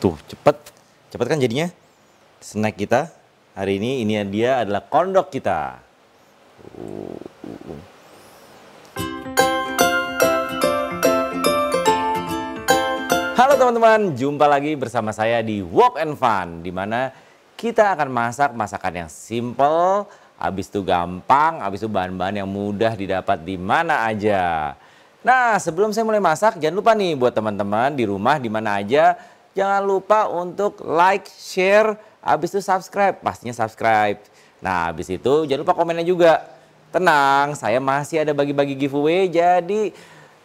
Tuh, cepet. Cepet kan jadinya? Snack kita hari ini dia adalah kondok kita. Halo teman-teman, jumpa lagi bersama saya di Wok and Fun, di mana kita akan masak masakan yang simple, habis itu gampang, habis itu bahan-bahan yang mudah didapat di mana aja. Nah, sebelum saya mulai masak, jangan lupa nih buat teman-teman di rumah di mana aja, jangan lupa untuk like, share, habis itu subscribe, pastinya subscribe. Nah, habis itu jangan lupa komennya juga. Tenang, saya masih ada bagi-bagi giveaway, jadi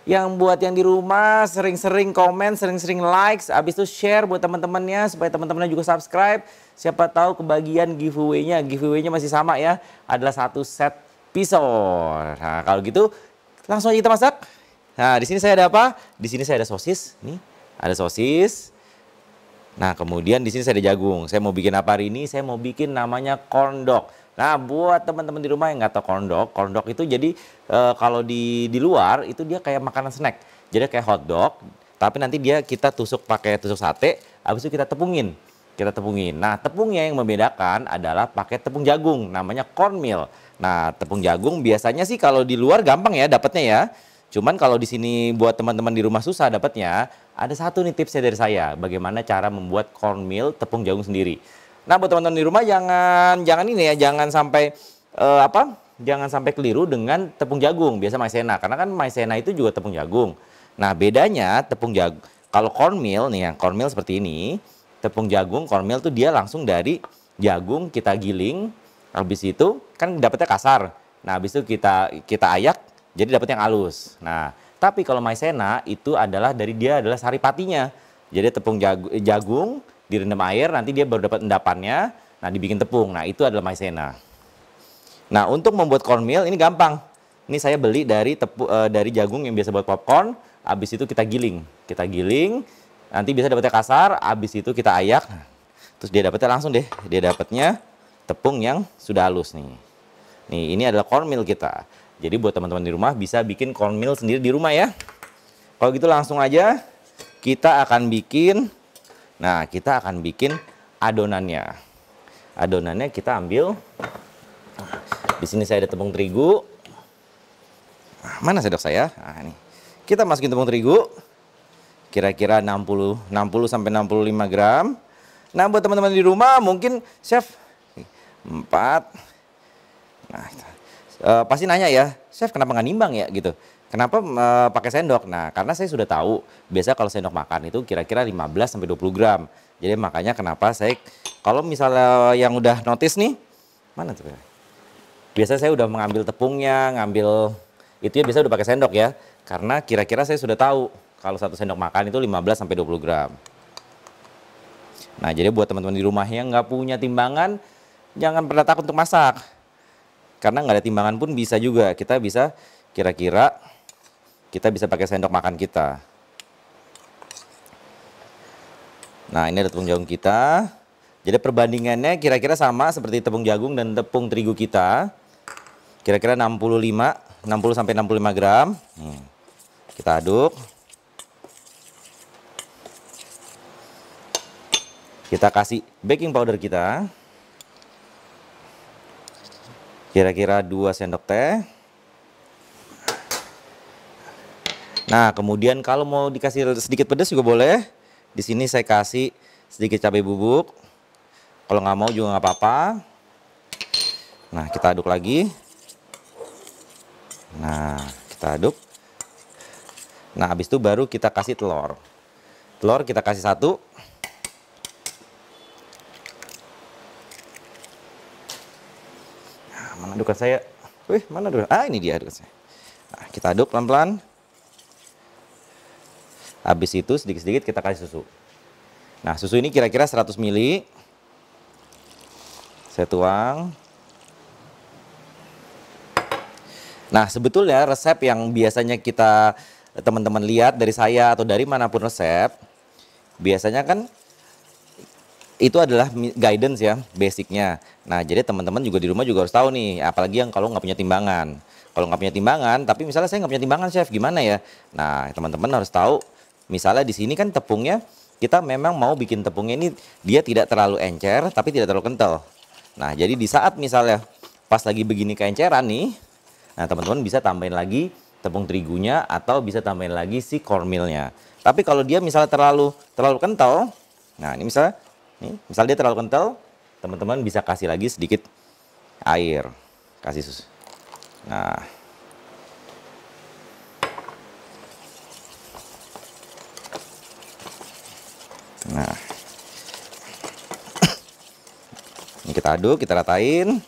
yang buat yang di rumah sering-sering komen, sering-sering likes, habis itu share buat teman-temannya supaya teman-temannya juga subscribe. Siapa tahu kebagian giveaway-nya. Giveaway-nya masih sama ya, adalah 1 set pisau. Nah, kalau gitu langsung aja kita masak. Nah, di sini saya ada apa? Di sini saya ada sosis. Nih, ada sosis. Nah, kemudian di sini saya ada jagung. Saya mau bikin apa hari ini? Saya mau bikin namanya kondok. Nah, buat teman-teman di rumah yang nggak tahu kondok itu jadi kalau di luar itu dia kayak makanan snack. Jadi kayak hotdog, tapi nanti kita tusuk pakai tusuk sate, habis itu kita tepungin. Kita tepungin. Nah, tepungnya yang membedakan adalah pakai tepung jagung, namanya cornmeal. Nah, tepung jagung biasanya sih kalau di luar gampang ya dapatnya ya. Cuman kalau di sini buat teman-teman di rumah susah dapatnya, ada satu nih tipsnya dari saya, bagaimana cara membuat cornmeal tepung jagung sendiri. Nah, buat teman-teman di rumah jangan ini ya, jangan sampai Jangan sampai keliru dengan tepung jagung, biasa maizena, karena kan maizena itu juga tepung jagung. Nah, bedanya tepung jagung kalau cornmeal nih, yang cornmeal seperti ini, tepung jagung cornmeal tuh dia langsung dari jagung kita giling, habis itu kan dapetnya kasar. Nah, habis itu kita ayak jadi dapat yang halus. Nah, tapi kalau maizena itu adalah dia adalah saripatinya. Jadi tepung jagung direndam air, nanti dia baru dapat endapannya. Nah, dibikin tepung. Nah, itu adalah maizena. Nah, untuk membuat cornmeal ini gampang. Ini saya beli dari jagung yang biasa buat popcorn. Habis itu kita giling. Kita giling, nanti bisa dapatnya kasar. Habis itu kita ayak. Terus dia dapatnya langsung deh. Dia dapatnya tepung yang sudah halus nih. Nih, ini adalah cornmeal kita. Jadi buat teman-teman di rumah bisa bikin cornmeal sendiri di rumah ya. Kalau gitu langsung aja kita akan bikin. Nah, kita akan bikin adonannya. Adonannya kita ambil. Di sini saya ada tepung terigu. Mana sendok saya? Nah, ini. Kita masukin tepung terigu. Kira-kira 60 sampai 65 gram. Nah, buat teman-teman di rumah mungkin chef 4. Nah, pasti nanya ya, chef kenapa nggak nimbang ya gitu? Kenapa pakai sendok? Nah, karena saya sudah tahu, biasa kalau sendok makan itu kira-kira 15 sampai 20 gram. Jadi makanya kenapa saya, kalau misalnya yang udah notice nih, mana tuh? Biasanya saya udah mengambil tepungnya, itu ya biasa udah pakai sendok ya. Karena kira-kira saya sudah tahu, kalau 1 sendok makan itu 15 sampai 20 gram. Nah, jadi buat teman-teman di rumah yang nggak punya timbangan, jangan pernah takut untuk masak. Karena nggak ada timbangan pun bisa juga, kita bisa pakai sendok makan kita. Nah, ini ada tepung jagung kita. Jadi perbandingannya kira-kira sama seperti tepung jagung dan tepung terigu kita. Kira-kira 60 sampai 65 gram. Kita aduk. Kita kasih baking powder kita. Kira-kira 2 sendok teh. Nah, kemudian kalau mau dikasih sedikit pedas juga boleh. Di sini saya kasih sedikit cabai bubuk. Kalau nggak mau juga nggak apa-apa. Nah, kita aduk lagi. Nah, kita aduk. Nah, habis itu baru kita kasih telur. Telur kita kasih 1. Mana adukan saya? Mana adukan? Ini dia adukan saya. Nah, kita aduk pelan-pelan. Habis itu sedikit-sedikit kita kasih susu. Nah, susu ini kira-kira 100 ml. Saya tuang. Nah, sebetulnya resep yang biasanya teman-teman lihat dari saya atau dari manapun resep, biasanya kan itu adalah guidance ya, basicnya. Nah, jadi teman-teman juga di rumah juga harus tahu nih, apalagi yang kalau nggak punya timbangan. Kalau nggak punya timbangan, tapi misalnya saya nggak punya timbangan chef, gimana ya? Nah, teman-teman harus tahu, misalnya di sini kan tepungnya kita memang mau bikin tepungnya ini dia tidak terlalu encer tapi tidak terlalu kental. Nah, jadi di saat misalnya pas lagi begini keenceran nih, nah teman-teman bisa tambahin lagi tepung terigunya atau bisa tambahin lagi si cornmealnya. Tapi kalau dia misalnya terlalu kental, nah ini misalnya dia terlalu kental, teman-teman bisa kasih lagi sedikit air, kasih susu. Nah, ini kita aduk, kita ratain.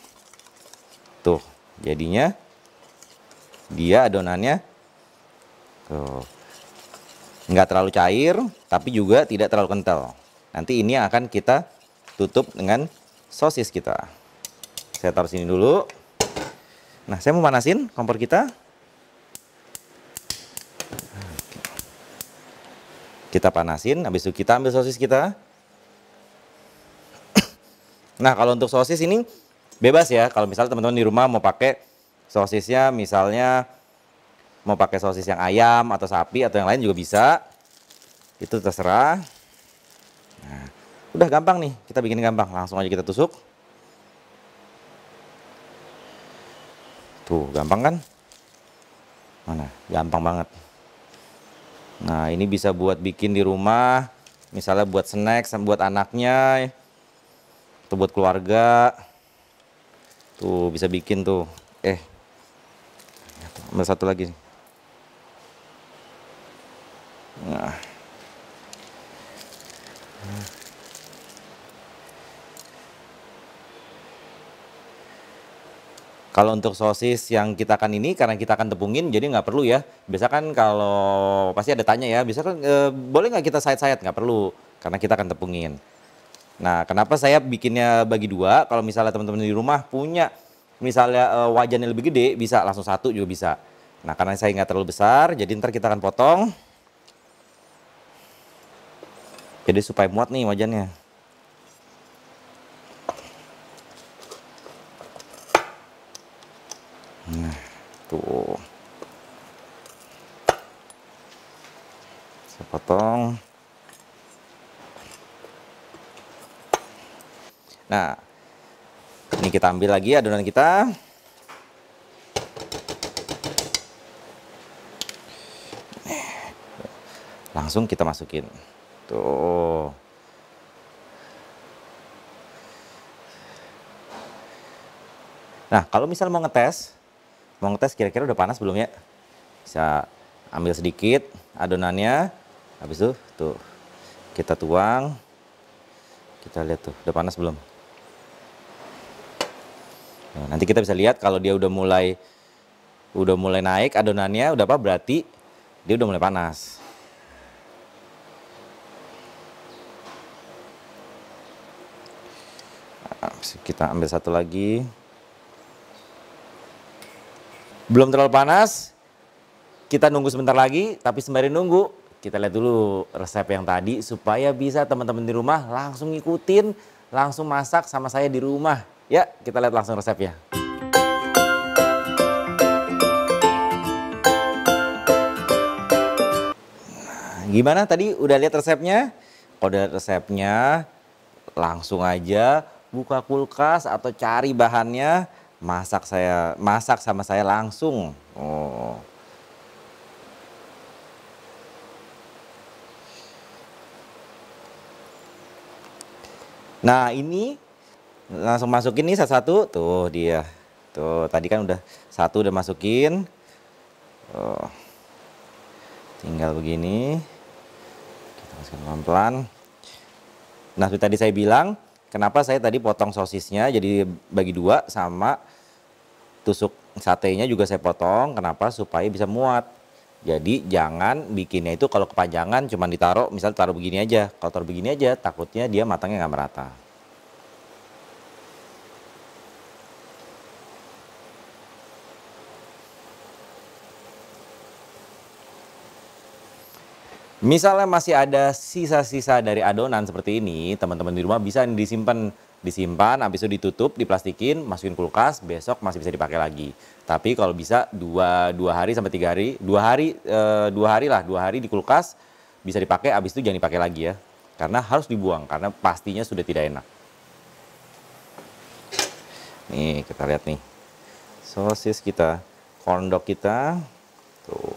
Tuh, jadinya dia adonannya tuh nggak terlalu cair, tapi juga tidak terlalu kental. Nanti ini akan kita tutup dengan sosis kita. Saya taruh sini dulu. Nah, saya mau panasin kompor kita. Kita panasin, habis itu kita ambil sosis kita. Nah, kalau untuk sosis ini bebas ya. Kalau misalnya teman-teman di rumah mau pakai sosisnya, misalnya mau pakai sosis yang ayam atau sapi atau yang lain juga bisa. Itu terserah. Nah, udah gampang nih, kita bikin gampang. Langsung aja kita tusuk. Tuh, gampang kan? Mana? Gampang banget. Nah, ini bisa buat bikin di rumah, misalnya buat snack, buat anaknya, atau buat keluarga. Tuh, bisa bikin tuh. Ambil satu lagi. Nah. Kalau untuk sosis yang kita akan ini, karena kita akan tepungin, jadi nggak perlu ya. Biasa kan kalau pasti ada tanya ya, bisa kan boleh nggak kita sayat-sayat? Nggak perlu, karena kita akan tepungin. Nah, kenapa saya bikinnya bagi dua? Kalau misalnya teman-teman di rumah punya, misalnya wajannya lebih gede, bisa langsung satu juga bisa. Nah, karena saya nggak terlalu besar, jadi ntar kita akan potong. Jadi supaya muat nih wajannya. Nah, tuh. Saya potong. Nah, ini kita ambil lagi adonan kita. Langsung kita masukin. Tuh. Nah, kalau misalnya mau ngetes kira-kira udah panas belum ya? Bisa ambil sedikit adonannya, habis itu tuh kita tuang, kita lihat tuh udah panas belum. Nah, nanti kita bisa lihat kalau dia udah mulai naik adonannya, udah apa berarti dia udah mulai panas. Nah, kita ambil satu lagi. Belum terlalu panas, kita nunggu sebentar lagi, tapi sembari nunggu, kita lihat dulu resep yang tadi supaya bisa teman-teman di rumah langsung ngikutin, langsung masak sama saya di rumah. Ya, kita lihat langsung resepnya. Nah, gimana tadi udah lihat resepnya? Kalau udah resepnya, langsung aja buka kulkas atau cari bahannya. Masak sama saya langsung. Oh. Nah, ini langsung masukin nih satu-satu. Tuh dia. Tuh, tadi kan udah satu udah masukin. Oh. Tinggal begini. Kita masukkan pelan-pelan. Nah, seperti tadi saya bilang, kenapa saya tadi potong sosisnya jadi bagi dua sama tusuk satenya juga saya potong. Kenapa? Supaya bisa muat. Jadi jangan bikinnya itu kalau kepanjangan cuma ditaruh, misal taruh begini aja. Kalau taruh begini aja takutnya dia matangnya nggak merata. Misalnya masih ada sisa-sisa dari adonan seperti ini, teman-teman di rumah bisa disimpan, habis itu ditutup, diplastikin, masukin kulkas, besok masih bisa dipakai lagi. Tapi kalau bisa dua hari sampai 3 hari, 2 hari di kulkas bisa dipakai, habis itu jangan dipakai lagi ya. Karena harus dibuang, karena pastinya sudah tidak enak. Nih, kita lihat nih. Sosis kita, corn dog kita. Tuh.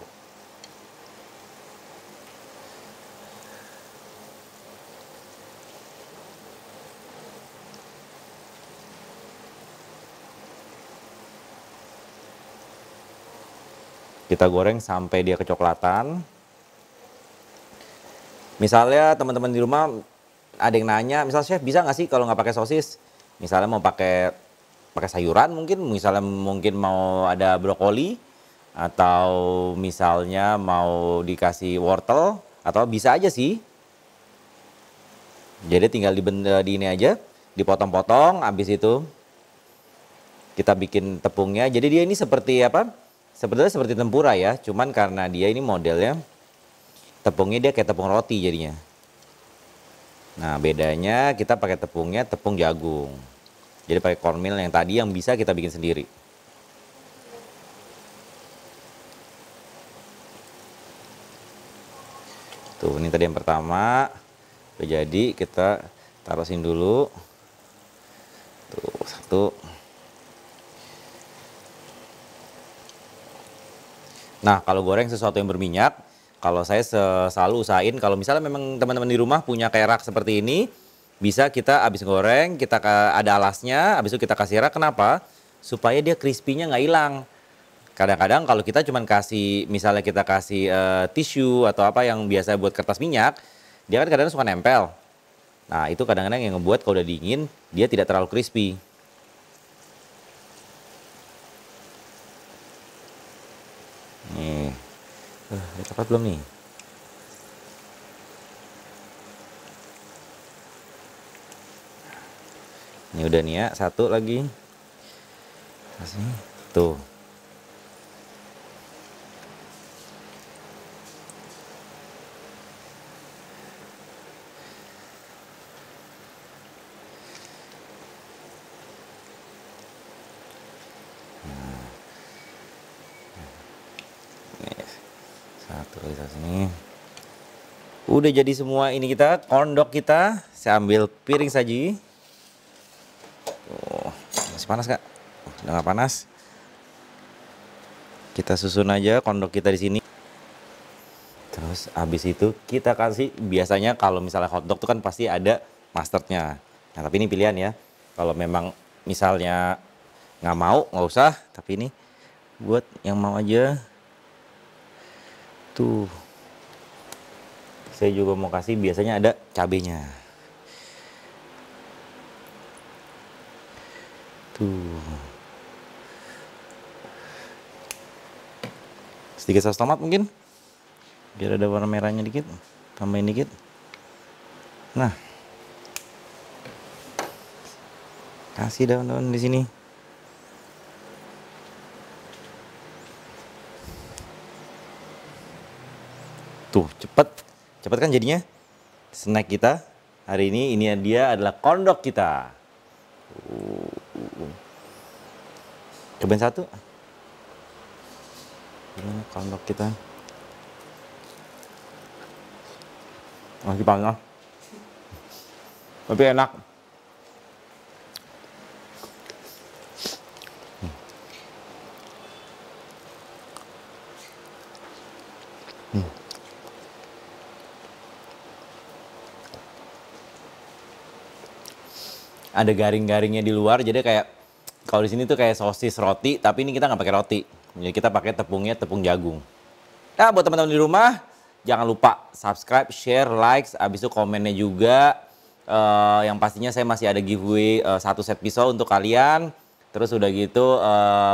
Kita goreng sampai dia kecoklatan. Misalnya teman-teman di rumah ada yang nanya, misal chef bisa nggak sih kalau nggak pakai sosis? Misalnya mau pakai sayuran misalnya mungkin mau ada brokoli atau misalnya mau dikasih wortel atau bisa aja sih. Jadi tinggal di ini aja, dipotong-potong, habis itu kita bikin tepungnya. Jadi dia ini seperti apa? Sebetulnya seperti tempura ya, cuman karena dia ini modelnya tepungnya dia kayak tepung roti jadinya. Nah bedanya kita pakai tepungnya tepung jagung. Jadi pakai cornmeal yang tadi yang bisa kita bikin sendiri. Tuh ini tadi yang pertama. Udah jadi kita taruhin dulu. Tuh satu. Nah kalau goreng sesuatu yang berminyak, kalau saya selalu usahain kalau misalnya memang teman-teman di rumah punya kayak rak seperti ini, bisa kita habis goreng, kita ada alasnya, habis itu kita kasih rak. Kenapa? Supaya dia crispy-nya nggak hilang. Kadang-kadang kalau kita cuma kasih, misalnya kita kasih tisu atau apa yang biasa buat kertas minyak, dia kan kadang-kadang suka nempel. Nah itu kadang-kadang yang ngebuat kalau udah dingin, dia tidak terlalu crispy. Nih, udah coklat belum nih? Ini udah nih ya, satu lagi. Kasih, tuh. Satu lagi sini. Udah jadi semua ini kita, corn dog kita. Saya ambil piring saji. Tuh, masih panas kak? Udah nggak panas. Kita susun aja corn dog kita di sini. Terus habis itu kita kasih, biasanya kalau misalnya hotdog tuh kan pasti ada mustardnya. Nah tapi ini pilihan ya. Kalau memang misalnya nggak mau, nggak usah. Tapi ini buat yang mau aja. Tuh, saya juga mau kasih, biasanya ada cabenya. Tuh, sedikit saus tomat mungkin, biar ada warna merahnya dikit, tambahin dikit. Nah, kasih daun-daun di sini. Tuh, cepet kan jadinya. Snack kita hari ini dia adalah corn dog kita. Cobain satu. Gimana corn dog kita? Masih panas. Tapi enak. Ada garing-garingnya di luar, jadi kayak kalau di sini tuh kayak sosis roti, tapi ini kita nggak pakai roti. Jadi kita pakai tepungnya tepung jagung. Nah buat teman-teman di rumah, jangan lupa subscribe, share, like, abis itu komennya juga. Yang pastinya saya masih ada giveaway 1 set pisau untuk kalian. Terus udah gitu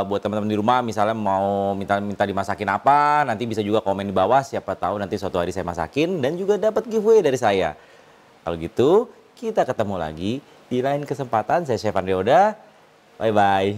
buat teman-teman di rumah misalnya mau minta dimasakin apa, nanti bisa juga komen di bawah, siapa tahu nanti suatu hari saya masakin dan juga dapat giveaway dari saya. Kalau gitu kita ketemu lagi di lain kesempatan. Saya Chef Andrioda. Bye bye.